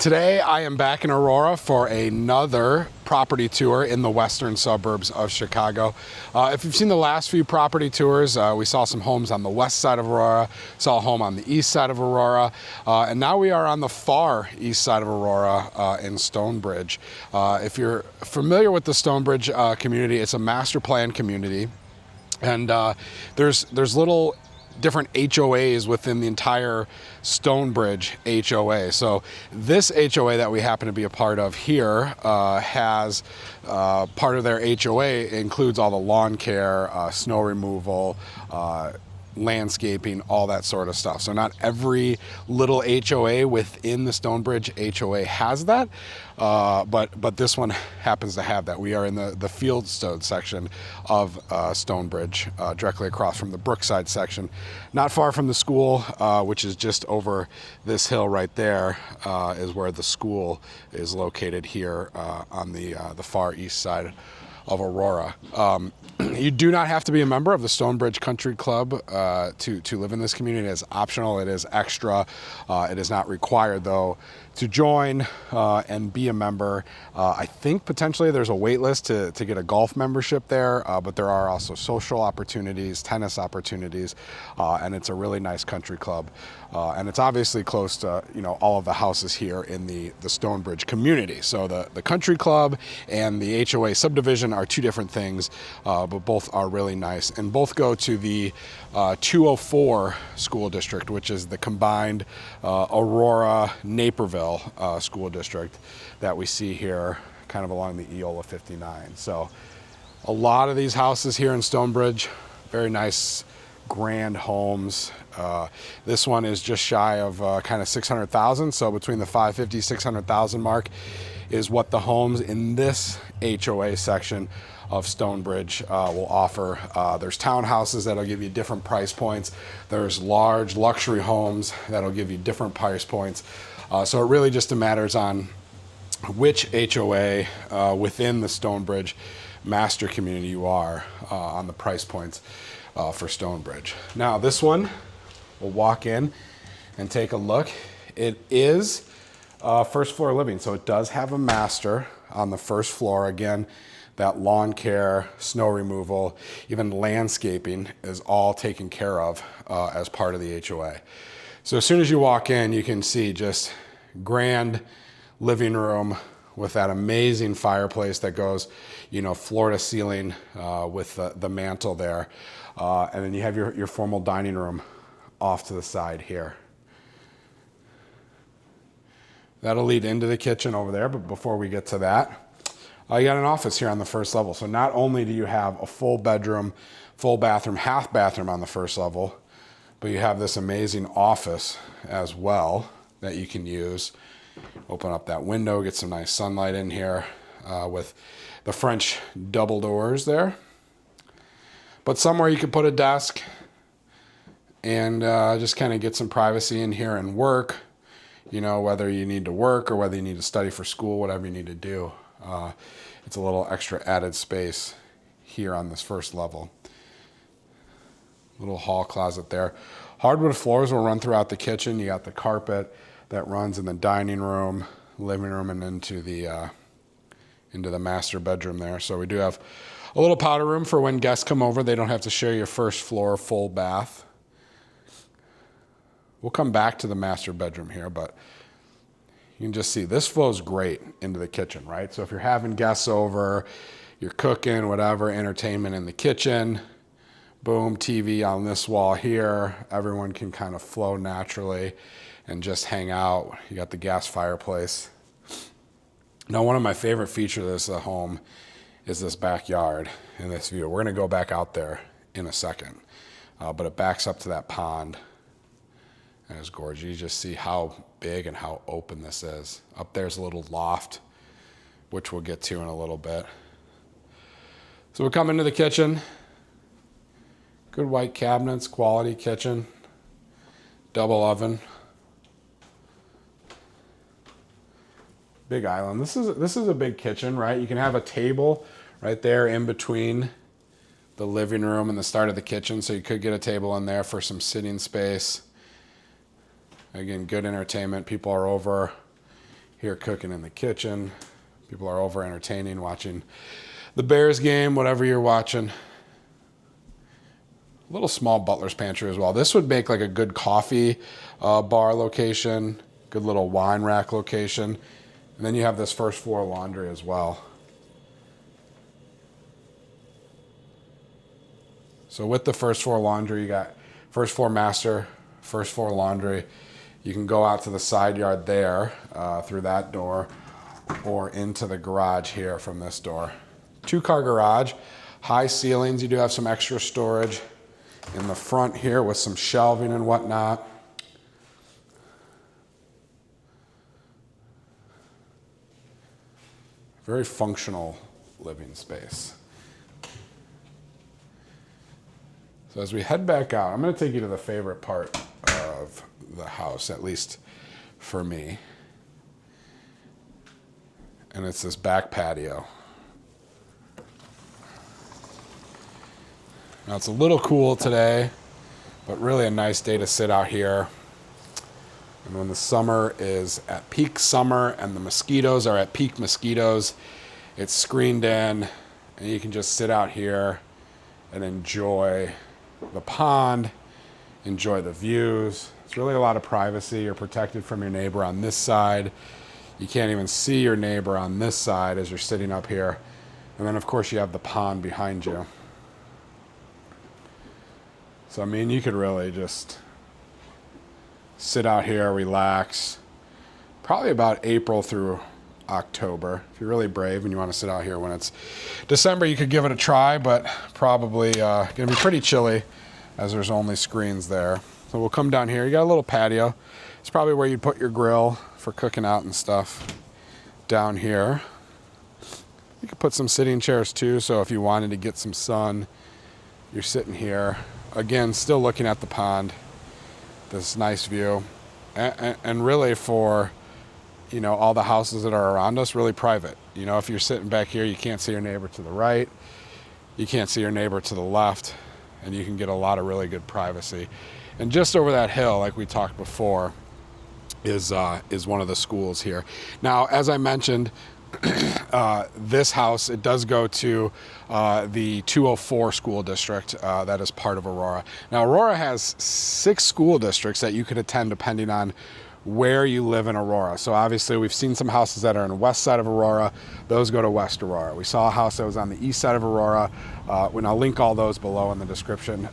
Today I am back in Aurora for another property tour in the western suburbs of Chicago. If you've seen the last few property tours, we saw some homes on the west side of Aurora, saw a home on the east side of Aurora, and now we are on the far east side of Aurora in Stonebridge. If you're familiar with the Stonebridge community, it's a master plan community, and there's little different HOAs within the entire Stonebridge HOA. So this HOA that we happen to be a part of here has part of their HOA includes all the lawn care, snow removal, landscaping, all that sort of stuff. So not every little HOA within the Stonebridge HOA has that, but this one happens to have that. We are in the Fieldstone section of Stonebridge, directly across from the Brookside section, not far from the school, which is just over this hill right there, is where the school is located here on the far east side of Aurora. You do not have to be a member of the Stonebridge Country Club to live in this community. It is optional, it is extra. It is not required though to join and be a member. I think potentially there's a wait list to get a golf membership there, but there are also social opportunities, tennis opportunities, and it's a really nice country club. And it's obviously close to all of the houses here in the Stonebridge community. So the country club and the HOA subdivision are two different things, but both are really nice, and both go to the 204 school district, which is the combined Aurora Naperville school district that we see here kind of along the Eola 59. So a lot of these houses here in Stonebridge, very nice grand homes. This one is just shy of kind of 600,000. So between the 550, 600,000 mark is what the homes in this HOA section of Stonebridge will offer. There's townhouses that'll give you different price points. There's large luxury homes that'll give you different price points. So it really just matters on which HOA within the Stonebridge master community you are on the price points for Stonebridge. Now this one, we'll walk in and take a look. It is first floor living, so it does have a master on the first floor. Again, that lawn care, snow removal, even landscaping is all taken care of as part of the HOA. So as soon as you walk in, you can see just grand living room with that amazing fireplace that goes, floor to ceiling with the mantle there. And then you have your formal dining room off to the side here. That'll lead into the kitchen over there, but before we get to that, you got an office here on the first level. So not only do you have a full bedroom, full bathroom, half bathroom on the first level, but you have this amazing office as well that you can use. Open up that window, get some nice sunlight in here with the French double doors there. But somewhere you could put a desk and just kind of get some privacy in here and work, whether you need to work or whether you need to study for school, whatever you need to do. It's a little extra added space here on this first level. Little hall closet there. Hardwood floors will run throughout the kitchen. You got the carpet that runs in the dining room, living room, and into the master bedroom there. So we do have a little powder room for when guests come over. They don't have to share your first floor full bath. We'll come back to the master bedroom here, but you can just see this flows great into the kitchen, right? So if you're having guests over, you're cooking, whatever, entertainment in the kitchen, boom, TV on this wall here. Everyone can kind of flow naturally and just hang out. You got the gas fireplace. Now, one of my favorite features of this home is this backyard and this view. We're gonna go back out there in a second, but it backs up to that pond. And it's gorgeous. You just see how big and how open this is. Up there's a little loft, which we'll get to in a little bit. So we come into the kitchen. Good white cabinets, quality kitchen, double oven. Big island. This is a big kitchen, right? You can have a table right there in between the living room and the start of the kitchen, so you could get a table in there for some sitting space. Again, good entertainment. People are over. here cooking in the kitchen. People are over entertaining, watching the Bears game, whatever you're watching. A little small Butler's Pantry as well. This would make like a good coffee bar location, good little wine rack location. And then you have this first floor laundry as well. So with the first floor laundry, you got first floor master, first floor laundry. You can go out to the side yard there through that door or into the garage here from this door. 2-car garage, high ceilings. You do have some extra storage in the front here with some shelving and whatnot. Very functional living space. So as we head back out, I'm going to take you to the favorite part of the house, at least for me. And it's this back patio. Now it's a little cool today, but really a nice day to sit out here. And when the summer is at peak summer and the mosquitoes are at peak mosquitoes, it's screened in and you can just sit out here and enjoy the pond, enjoy the views. It's really a lot of privacy. You're protected from your neighbor on this side. You can't even see your neighbor on this side as you're sitting up here. And then of course you have the pond behind you. So I mean, you could really just sit out here, relax. Probably about April through October. If you're really brave and you want to sit out here when it's December, you could give it a try, but probably going to be pretty chilly as there's only screens there. So we'll come down here. You got a little patio. It's probably where you'd put your grill for cooking out and stuff down here. You could put some sitting chairs too, so if you wanted to get some sun, you're sitting here. Again, still looking at the pond. This nice view. And really for, you know, all the houses that are around us, really private. You know, if you're sitting back here, you can't see your neighbor to the right. You can't see your neighbor to the left. And you can get a lot of really good privacy. And just over that hill, like we talked before, is one of the schools here. Now, as I mentioned, this house, it does go to the 204 school district that is part of Aurora. Now, Aurora has 6 school districts that you could attend depending on where you live in Aurora. So obviously we've seen some houses that are on the west side of Aurora. Those go to West Aurora. We saw a house that was on the east side of Aurora. And I'll link all those below in the description.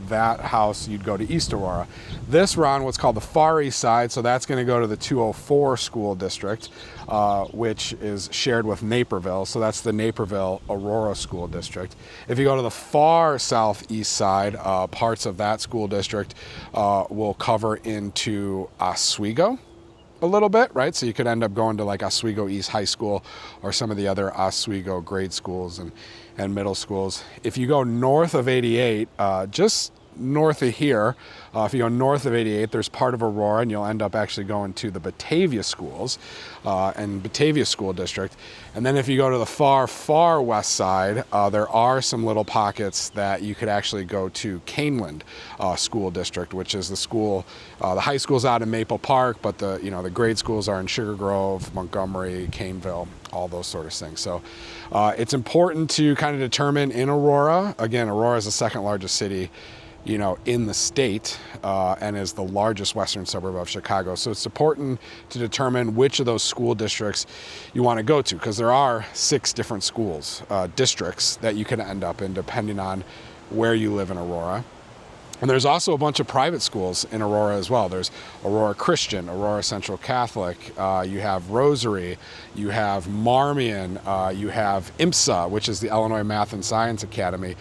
That house, you'd go to East Aurora. This we're on what's called the far east side. So that's going to go to the 204 school district, which is shared with Naperville. So that's the Naperville Aurora school district. If you go to the far southeast side, parts of that school district will cover into Oswego a little bit, right? So you could end up going to like Oswego East High School or some of the other Oswego grade schools and middle schools. If you go north of 88, just north of here, if you go north of 88, there's part of Aurora, and you'll end up actually going to the Batavia schools and Batavia School District. And then if you go to the far west side, there are some little pockets that you could actually go to Caneland School District, which is the school, the high school's out in Maple Park, but the grade schools are in Sugar Grove, Montgomery, Caneville, all those sort of things. So it's important to kind of determine in Aurora. Again, Aurora is the second largest city in the state and is the largest western suburb of Chicago. So it's important to determine which of those school districts you want to go to, because there are 6 different schools, districts that you can end up in depending on where you live in Aurora. And there's also a bunch of private schools in Aurora as well. There's Aurora Christian, Aurora Central Catholic, you have Rosary, you have Marmion, you have IMSA, which is the Illinois Math and Science Academy.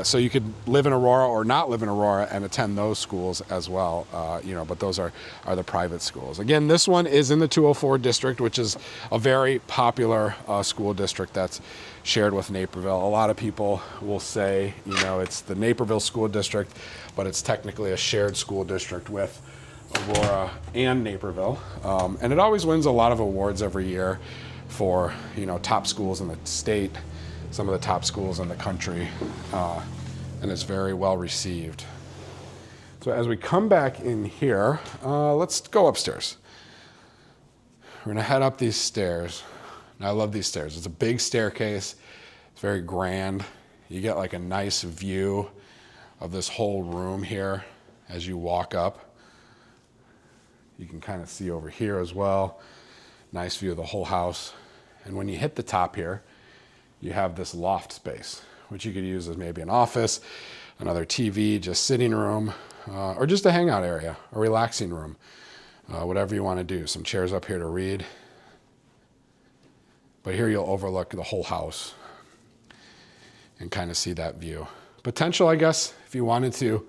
So you could live in Aurora or not live in Aurora and attend those schools as well, but those are the private schools. Again, this one is in the 204 district, which is a very popular school district that's shared with Naperville. A lot of people will say, it's the Naperville School District, but it's technically a shared school district with Aurora and Naperville. And it always wins a lot of awards every year for, top schools in the state, some of the top schools in the country, and it's very well received. So as we come back in here, let's go upstairs. We're gonna head up these stairs. And I love these stairs. It's a big staircase. It's very grand. You get like a nice view of this whole room here as you walk up. You can kind of see over here as well. Nice view of the whole house. And when you hit the top here, you have this loft space, which you could use as maybe an office, another TV, just sitting room, or just a hangout area, a relaxing room, whatever you want to do. Some chairs up here to read. But here you'll overlook the whole house and kind of see that view. Potential, I guess, if you wanted to,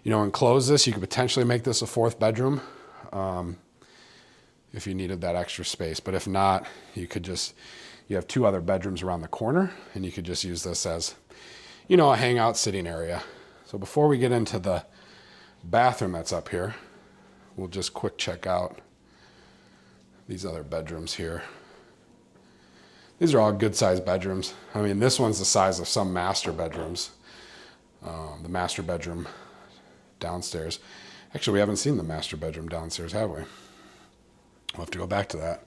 enclose this, you could potentially make this a 4th bedroom if you needed that extra space. But if not, you have 2 other bedrooms around the corner, and you could just use this as, a hangout sitting area. So before we get into the bathroom that's up here, we'll just quick check out these other bedrooms here. These are all good sized bedrooms. I mean, this one's the size of some master bedrooms. The master bedroom downstairs. Actually, we haven't seen the master bedroom downstairs, have we? We'll have to go back to that.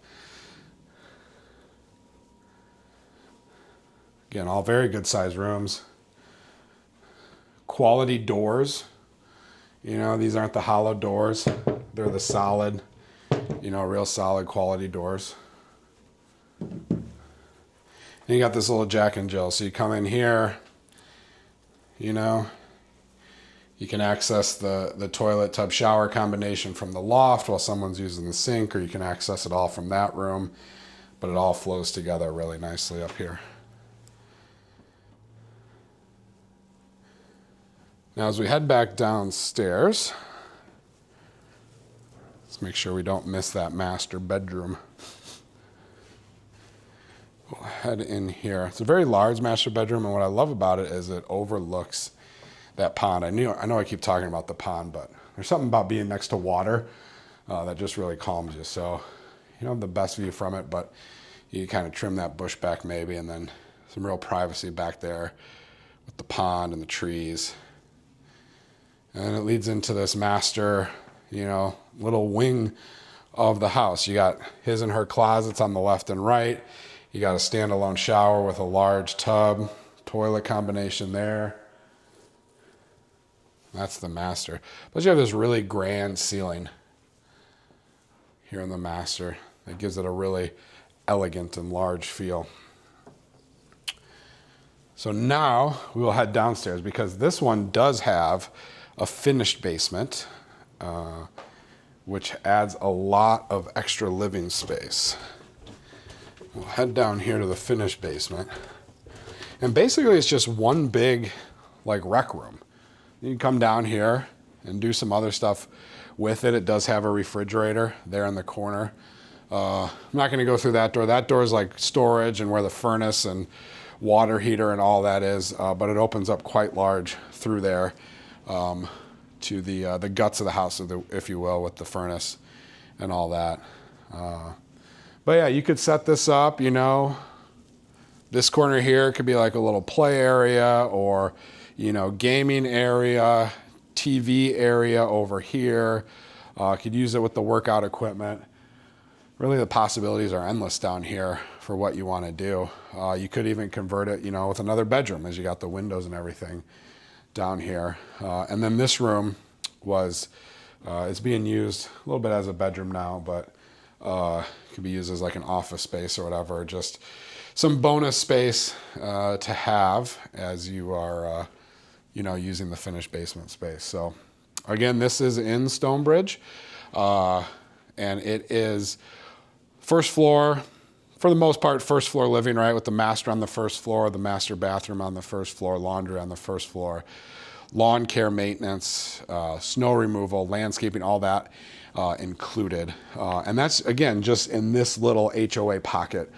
Again, all very good sized rooms. Quality doors. These aren't the hollow doors. They're the solid, real solid quality doors. And you got this little Jack and Jill. So you come in here, you can access the toilet tub shower combination from the loft while someone's using the sink, or you can access it all from that room, but it all flows together really nicely up here. Now as we head back downstairs, let's make sure we don't miss that master bedroom. We'll head in here. It's a very large master bedroom, and what I love about it is it overlooks that pond. I know I keep talking about the pond, but there's something about being next to water that just really calms you. So you don't have the best view from it, but you kind of trim that bush back maybe, and then some real privacy back there with the pond and the trees. And it leads into this master, little wing of the house. You got his and her closets on the left and right. You got a standalone shower with a large tub, toilet combination there. That's the master. But you have this really grand ceiling here in the master that gives it a really elegant and large feel. So now we will head downstairs, because this one does have a finished basement, which adds a lot of extra living space. We'll head down here to the finished basement. And basically it's just one big rec room. You can come down here and do some other stuff with it. It does have a refrigerator there in the corner. I'm not going to go through that door. That door is like storage and where the furnace and water heater and all that is, but it opens up quite large through there to the guts of the house, if you will, with the furnace and all that. But yeah, you could set this up, this corner here could be like a little play area, or, gaming area, TV area over here. Could use it with the workout equipment. Really, the possibilities are endless down here for what you want to do. You could even convert it, with another bedroom, as you got the windows and everything down here. And then this room it's being used a little bit as a bedroom now, but could be used as like an office space or whatever. Just some bonus space to have as you are, using the finished basement space. So again, this is in Stonebridge, and it is first floor, for the most part, first floor living, right? With the master on the first floor, the master bathroom on the first floor, laundry on the first floor, lawn care maintenance, snow removal, landscaping, all that included. And that's, again, just in this little HOA pocket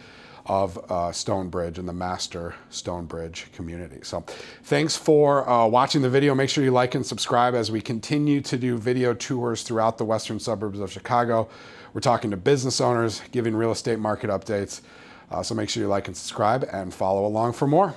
of Stonebridge and the master Stonebridge community. So thanks for watching the video. Make sure you like and subscribe as we continue to do video tours throughout the western suburbs of Chicago. We're talking to business owners, giving real estate market updates. So make sure you like and subscribe and follow along for more.